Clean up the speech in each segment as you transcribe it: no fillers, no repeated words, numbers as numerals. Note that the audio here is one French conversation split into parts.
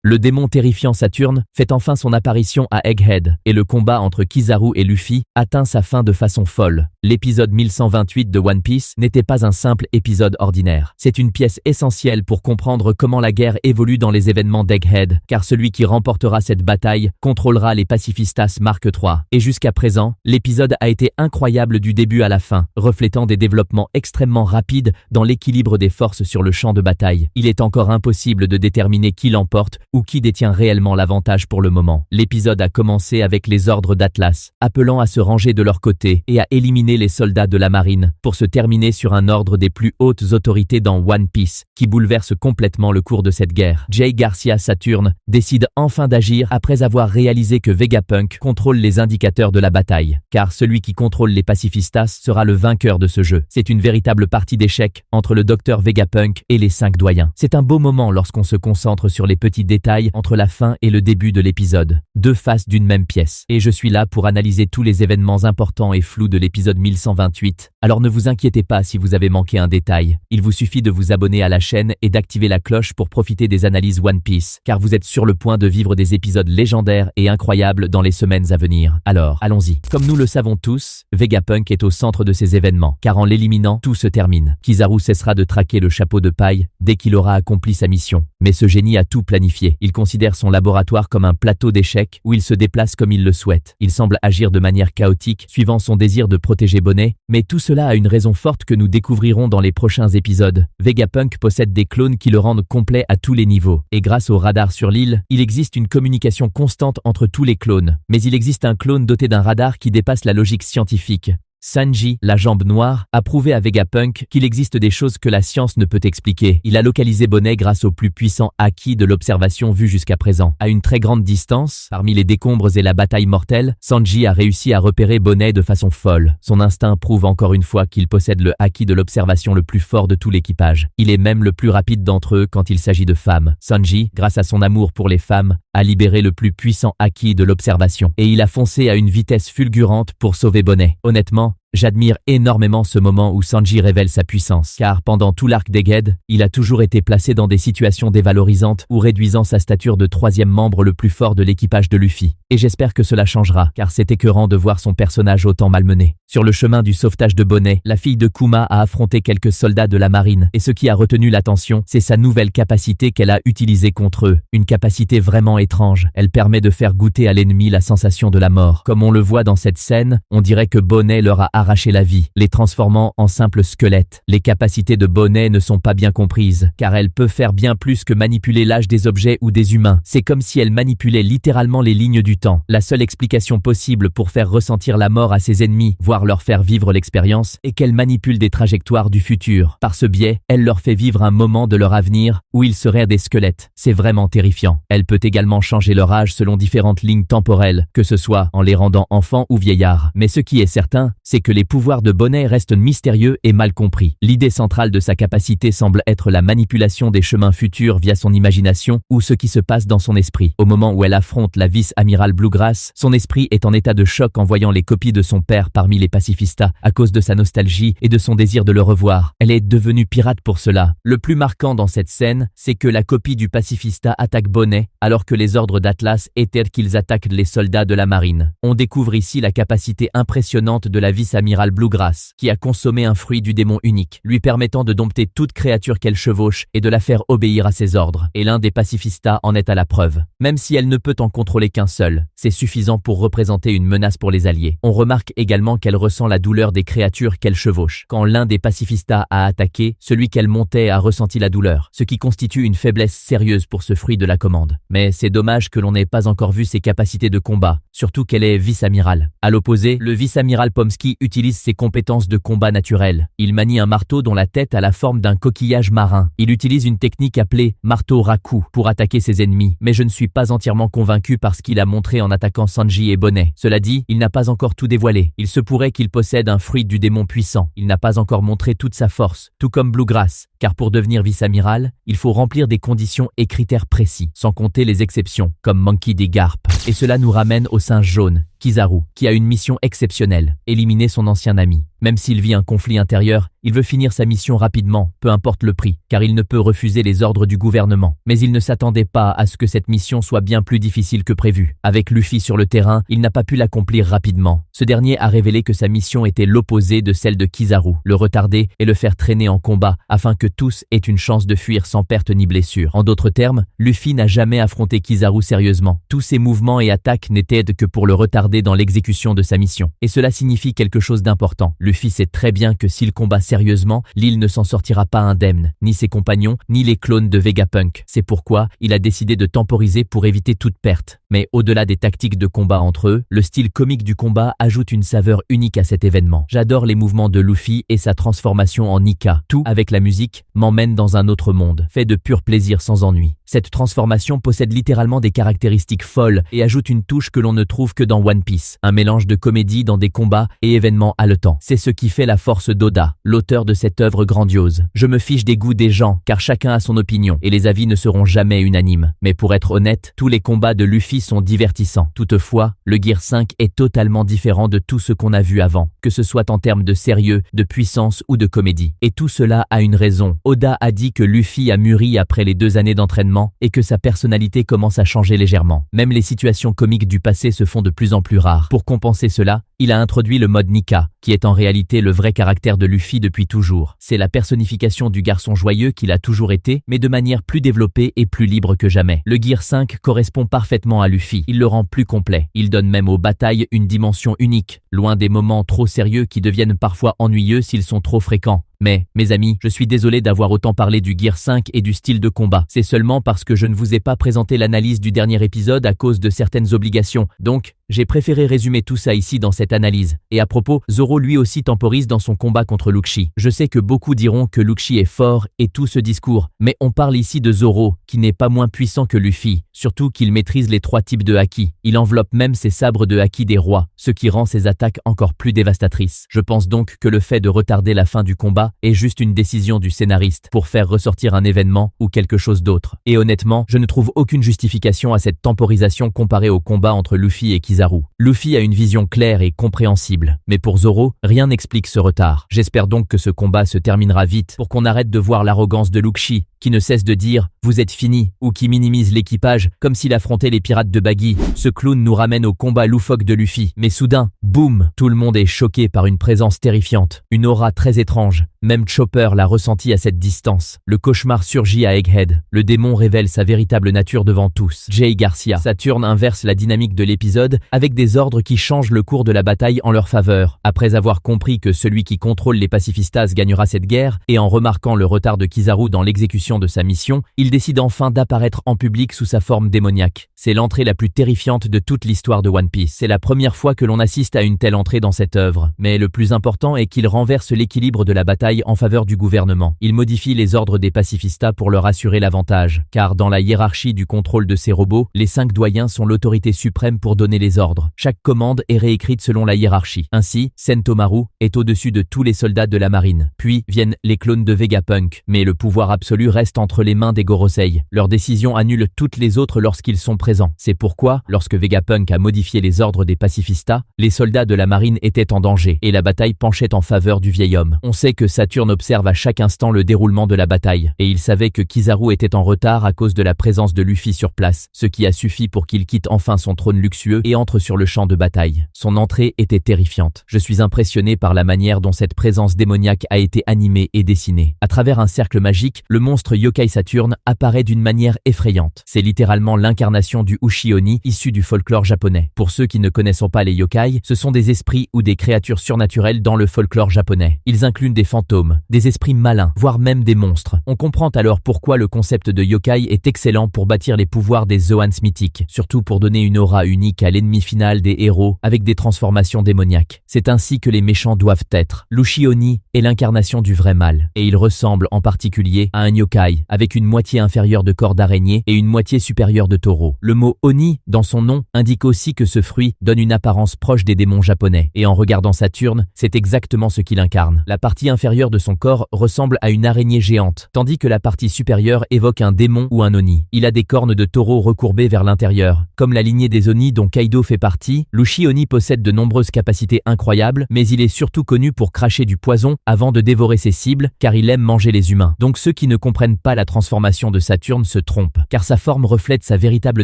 Le démon terrifiant Saturne fait enfin son apparition à Egghead, et le combat entre Kizaru et Luffy atteint sa fin de façon folle. L'épisode 1128 de One Piece n'était pas un simple épisode ordinaire. C'est une pièce essentielle pour comprendre comment la guerre évolue dans les événements d'Egghead, car celui qui remportera cette bataille contrôlera les Pacifistas Mark III. Et jusqu'à présent, l'épisode a été incroyable du début à la fin, reflétant des développements extrêmement rapides dans l'équilibre des forces sur le champ de bataille. Il est encore impossible de déterminer qui l'emporte ou qui détient réellement l'avantage pour le moment. L'épisode a commencé avec les ordres d'Atlas, appelant à se ranger de leur côté et à éliminer les soldats de la marine, pour se terminer sur un ordre des plus hautes autorités dans One Piece, qui bouleverse complètement le cours de cette guerre. Jay Garcia Saturne décide enfin d'agir après avoir réalisé que Vegapunk contrôle les indicateurs de la bataille, car celui qui contrôle les Pacifistas sera le vainqueur de ce jeu. C'est une véritable partie d'échecs entre le docteur Vegapunk et les 5 doyens. C'est un beau moment lorsqu'on se concentre sur les petits détails entre la fin et le début de l'épisode. Deux faces d'une même pièce. Et je suis là pour analyser tous les événements importants et flous de l'épisode 1128. Alors ne vous inquiétez pas si vous avez manqué un détail. Il vous suffit de vous abonner à la chaîne et d'activer la cloche pour profiter des analyses One Piece, car vous êtes sur le point de vivre des épisodes légendaires et incroyables dans les semaines à venir. Alors, allons-y. Comme nous le savons tous, Vegapunk est au centre de ces événements, car en l'éliminant, tout se termine. Kizaru cessera de traquer le chapeau de paille dès qu'il aura accompli sa mission. Mais ce génie a tout planifié. Il considère son laboratoire comme un plateau d'échecs où il se déplace comme il le souhaite. Il semble agir de manière chaotique, suivant son désir de protéger Bonnet, mais tout cela a une raison forte que nous découvrirons dans les prochains épisodes. Vegapunk possède des clones qui le rendent complet à tous les niveaux. Et grâce au radar sur l'île, il existe une communication constante entre tous les clones. Mais il existe un clone doté d'un radar qui dépasse la logique scientifique. Sanji, la jambe noire, a prouvé à Vegapunk qu'il existe des choses que la science ne peut expliquer. Il a localisé Bonnet grâce au plus puissant acquis de l'observation vue jusqu'à présent. À une très grande distance, parmi les décombres et la bataille mortelle, Sanji a réussi à repérer Bonnet de façon folle. Son instinct prouve encore une fois qu'il possède le acquis de l'observation le plus fort de tout l'équipage. Il est même le plus rapide d'entre eux quand il s'agit de femmes. Sanji, grâce à son amour pour les femmes, a libéré le plus puissant acquis de l'observation. Et il a foncé à une vitesse fulgurante pour sauver Bonnet. Honnêtement, j'admire énormément ce moment où Sanji révèle sa puissance, car pendant tout l'arc d'Egghead, il a toujours été placé dans des situations dévalorisantes ou réduisant sa stature de 3e membre le plus fort de l'équipage de Luffy. Et j'espère que cela changera, car c'est écœurant de voir son personnage autant malmené. Sur le chemin du sauvetage de Bonnet, la fille de Kuma a affronté quelques soldats de la marine, et ce qui a retenu l'attention, c'est sa nouvelle capacité qu'elle a utilisée contre eux. Une capacité vraiment étrange. Elle permet de faire goûter à l'ennemi la sensation de la mort. Comme on le voit dans cette scène, on dirait que Bonnet leur a arraché la vie, les transformant en simples squelettes. Les capacités de Bonnet ne sont pas bien comprises, car elle peut faire bien plus que manipuler l'âge des objets ou des humains. C'est comme si elle manipulait littéralement les lignes du temps. La seule explication possible pour faire ressentir la mort à ses ennemis, voire leur faire vivre l'expérience, est qu'elle manipule des trajectoires du futur. Par ce biais, elle leur fait vivre un moment de leur avenir où ils seraient des squelettes. C'est vraiment terrifiant. Elle peut également changer leur âge selon différentes lignes temporelles, que ce soit en les rendant enfants ou vieillards. Mais ce qui est certain, c'est que les pouvoirs de Bonnet restent mystérieux et mal compris. L'idée centrale de sa capacité semble être la manipulation des chemins futurs via son imagination ou ce qui se passe dans son esprit. Au moment où elle affronte la vice-amirale Bluegrass, son esprit est en état de choc en voyant les copies de son père parmi les pacifistas à cause de sa nostalgie et de son désir de le revoir. Elle est devenue pirate pour cela. Le plus marquant dans cette scène, c'est que la copie du pacifista attaque Bonnet alors que les ordres d'Atlas étaient qu'ils attaquent les soldats de la marine. On découvre ici la capacité impressionnante de la vice-amirale Bluegrass, qui a consommé un fruit du démon unique, lui permettant de dompter toute créature qu'elle chevauche et de la faire obéir à ses ordres. Et l'un des pacifistas en est à la preuve. Même si elle ne peut en contrôler qu'un seul, c'est suffisant pour représenter une menace pour les alliés. On remarque également qu'elle ressent la douleur des créatures qu'elle chevauche. Quand l'un des pacifistas a attaqué, celui qu'elle montait a ressenti la douleur, ce qui constitue une faiblesse sérieuse pour ce fruit de la commande. Mais c'est dommage que l'on n'ait pas encore vu ses capacités de combat, surtout qu'elle est vice-amiral. À l'opposé, le vice-amiral Pomsky utilise ses compétences de combat naturelles. Il manie un marteau dont la tête a la forme d'un coquillage marin. Il utilise une technique appelée marteau raku pour attaquer ses ennemis, mais je ne suis pas entièrement convaincu par ce qu'il a montré en attaquant Sanji et Bonnet. Cela dit, il n'a pas encore tout dévoilé. Il se pourrait qu'il possède un fruit du démon puissant. Il n'a pas encore montré toute sa force, tout comme Bluegrass, car pour devenir vice-amiral, il faut remplir des conditions et critères précis, sans compter les exceptions, comme Monkey D. Garp. Et cela nous ramène au singe jaune, Kizaru, qui a une mission exceptionnelle, éliminer son ancien ami. Même s'il vit un conflit intérieur, il veut finir sa mission rapidement, peu importe le prix, car il ne peut refuser les ordres du gouvernement. Mais il ne s'attendait pas à ce que cette mission soit bien plus difficile que prévu. Avec Luffy sur le terrain, il n'a pas pu l'accomplir rapidement. Ce dernier a révélé que sa mission était l'opposé de celle de Kizaru, le retarder et le faire traîner en combat afin que tous aient une chance de fuir sans perte ni blessure. En d'autres termes, Luffy n'a jamais affronté Kizaru sérieusement. Tous ses mouvements et attaques n'étaient que pour le retarder dans l'exécution de sa mission. Et cela signifie quelque chose d'important. Luffy sait très bien que s'il combat sérieusement, l'île ne s'en sortira pas indemne, ni ses compagnons, ni les clones de Vegapunk. C'est pourquoi il a décidé de temporiser pour éviter toute perte. Mais au-delà des tactiques de combat entre eux, le style comique du combat ajoute une saveur unique à cet événement. J'adore les mouvements de Luffy et sa transformation en Nika. Tout, avec la musique, m'emmène dans un autre monde, fait de pur plaisir sans ennui. Cette transformation possède littéralement des caractéristiques folles et ajoute une touche que l'on ne trouve que dans One Piece. Un mélange de comédie dans des combats et événements haletants. C'est ce qui fait la force d'Oda, l'auteur de cette œuvre grandiose. Je me fiche des goûts des gens, car chacun a son opinion, et les avis ne seront jamais unanimes. Mais pour être honnête, tous les combats de Luffy sont divertissants. Toutefois, le Gear 5 est totalement différent de tout ce qu'on a vu avant, que ce soit en termes de sérieux, de puissance ou de comédie. Et tout cela a une raison. Oda a dit que Luffy a mûri après les 2 années d'entraînement et que sa personnalité commence à changer légèrement. Même les situations comiques du passé se font de plus en plus rares. Pour compenser cela, il a introduit le mode Nika, qui est en réalité le vrai caractère de Luffy depuis toujours. C'est la personnification du garçon joyeux qu'il a toujours été, mais de manière plus développée et plus libre que jamais. Le Gear 5 correspond parfaitement à Luffy. Il le rend plus complet. Il donne même aux batailles une dimension unique, loin des moments trop sérieux qui deviennent parfois ennuyeux s'ils sont trop fréquents. Mais, mes amis, je suis désolé d'avoir autant parlé du Gear 5 et du style de combat. C'est seulement parce que je ne vous ai pas présenté l'analyse du dernier épisode à cause de certaines obligations. Donc, j'ai préféré résumer tout ça ici dans cette analyse. Et à propos, Zoro lui aussi temporise dans son combat contre Luffy. Je sais que beaucoup diront que Luffy est fort et tout ce discours, mais on parle ici de Zoro, qui n'est pas moins puissant que Luffy, surtout qu'il maîtrise les 3 types de haki. Il enveloppe même ses sabres de haki des rois, ce qui rend ses attaques encore plus dévastatrices. Je pense donc que le fait de retarder la fin du combat est juste une décision du scénariste pour faire ressortir un événement ou quelque chose d'autre. Et honnêtement, je ne trouve aucune justification à cette temporisation comparée au combat entre Luffy et Kizaru. Luffy a une vision claire et compréhensible, mais pour Zoro, rien n'explique ce retard. J'espère donc que ce combat se terminera vite pour qu'on arrête de voir l'arrogance de Luffy, qui ne cesse de dire « vous êtes fini » ou qui minimise l'équipage comme s'il affrontait les pirates de Baggy. Ce clown nous ramène au combat loufoque de Luffy. Mais soudain, boum, tout le monde est choqué par une présence terrifiante, une aura très étrange. Même Chopper l'a ressenti à cette distance. Le cauchemar surgit à Egghead. Le démon révèle sa véritable nature devant tous. Jay Garcia. Saturne inverse la dynamique de l'épisode avec des ordres qui changent le cours de la bataille en leur faveur. Après avoir compris que celui qui contrôle les pacifistas gagnera cette guerre, et en remarquant le retard de Kizaru dans l'exécution de sa mission, il décide enfin d'apparaître en public sous sa forme démoniaque. C'est l'entrée la plus terrifiante de toute l'histoire de One Piece. C'est la première fois que l'on assiste à une telle entrée dans cette œuvre. Mais le plus important est qu'il renverse l'équilibre de la bataille en faveur du gouvernement. Il modifie les ordres des pacifistas pour leur assurer l'avantage, car dans la hiérarchie du contrôle de ces robots, les 5 doyens sont l'autorité suprême pour donner les ordres. Chaque commande est réécrite selon la hiérarchie. Ainsi, Sentomaru est au-dessus de tous les soldats de la marine. Puis viennent les clones de Vegapunk, mais le pouvoir absolu reste entre les mains des Gorosei. Leurs décisions annulent toutes les autres lorsqu'ils sont présents. C'est pourquoi, lorsque Vegapunk a modifié les ordres des pacifistas, les soldats de la marine étaient en danger, et la bataille penchait en faveur du vieil homme. On sait que Saturne observe à chaque instant le déroulement de la bataille, et il savait que Kizaru était en retard à cause de la présence de Luffy sur place, ce qui a suffi pour qu'il quitte enfin son trône luxueux et entre sur le champ de bataille. Son entrée était terrifiante. Je suis impressionné par la manière dont cette présence démoniaque a été animée et dessinée. À travers un cercle magique, le monstre Yokai Saturne apparaît d'une manière effrayante. C'est littéralement l'incarnation du Ushi-Oni issu du folklore japonais. Pour ceux qui ne connaissent pas les yokai, ce sont des esprits ou des créatures surnaturelles dans le folklore japonais. Ils incluent des fantômes, des esprits malins, voire même des monstres. On comprend alors pourquoi le concept de yokai est excellent pour bâtir les pouvoirs des Zoans mythiques, surtout pour donner une aura unique à l'ennemi final des héros avec des transformations démoniaques. C'est ainsi que les méchants doivent être. L'Ushi-Oni est l'incarnation du vrai mal, et il ressemble en particulier à un yokai yokai, avec une moitié inférieure de corps d'araignée et une moitié supérieure de taureau. Le mot Oni, dans son nom, indique aussi que ce fruit donne une apparence proche des démons japonais. Et en regardant Saturne, c'est exactement ce qu'il incarne. La partie inférieure de son corps ressemble à une araignée géante, tandis que la partie supérieure évoque un démon ou un Oni. Il a des cornes de taureau recourbées vers l'intérieur. Comme la lignée des Oni dont Kaido fait partie, l'Ushi Oni possède de nombreuses capacités incroyables, mais il est surtout connu pour cracher du poison avant de dévorer ses cibles, car il aime manger les humains. Donc ceux qui ne comprennent pas la transformation de Saturne se trompent, car sa forme reflète sa véritable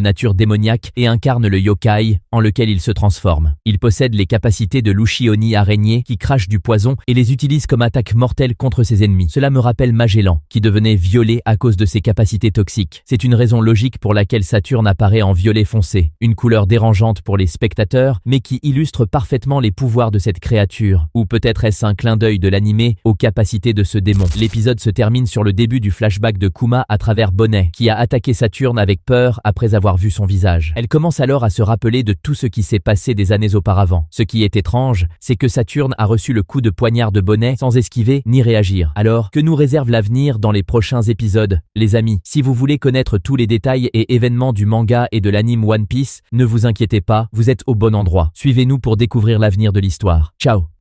nature démoniaque et incarne le yokai en lequel il se transforme. Il possède les capacités de l'Ushi Oni araignée qui crache du poison et les utilise comme attaque mortelle contre ses ennemis. Cela me rappelle Magellan, qui devenait violet à cause de ses capacités toxiques. C'est une raison logique pour laquelle Saturne apparaît en violet foncé, une couleur dérangeante pour les spectateurs, mais qui illustre parfaitement les pouvoirs de cette créature. Ou peut-être est-ce un clin d'œil de l'animé aux capacités de ce démon. L'épisode se termine sur le début du flashback de Kuma à travers Bonnet, qui a attaqué Saturne avec peur après avoir vu son visage. Elle commence alors à se rappeler de tout ce qui s'est passé des années auparavant. Ce qui est étrange, c'est que Saturne a reçu le coup de poignard de Bonnet sans esquiver ni réagir. Alors, que nous réserve l'avenir dans les prochains épisodes, les amis? Si vous voulez connaître tous les détails et événements du manga et de l'anime One Piece, ne vous inquiétez pas, vous êtes au bon endroit. Suivez-nous pour découvrir l'avenir de l'histoire. Ciao!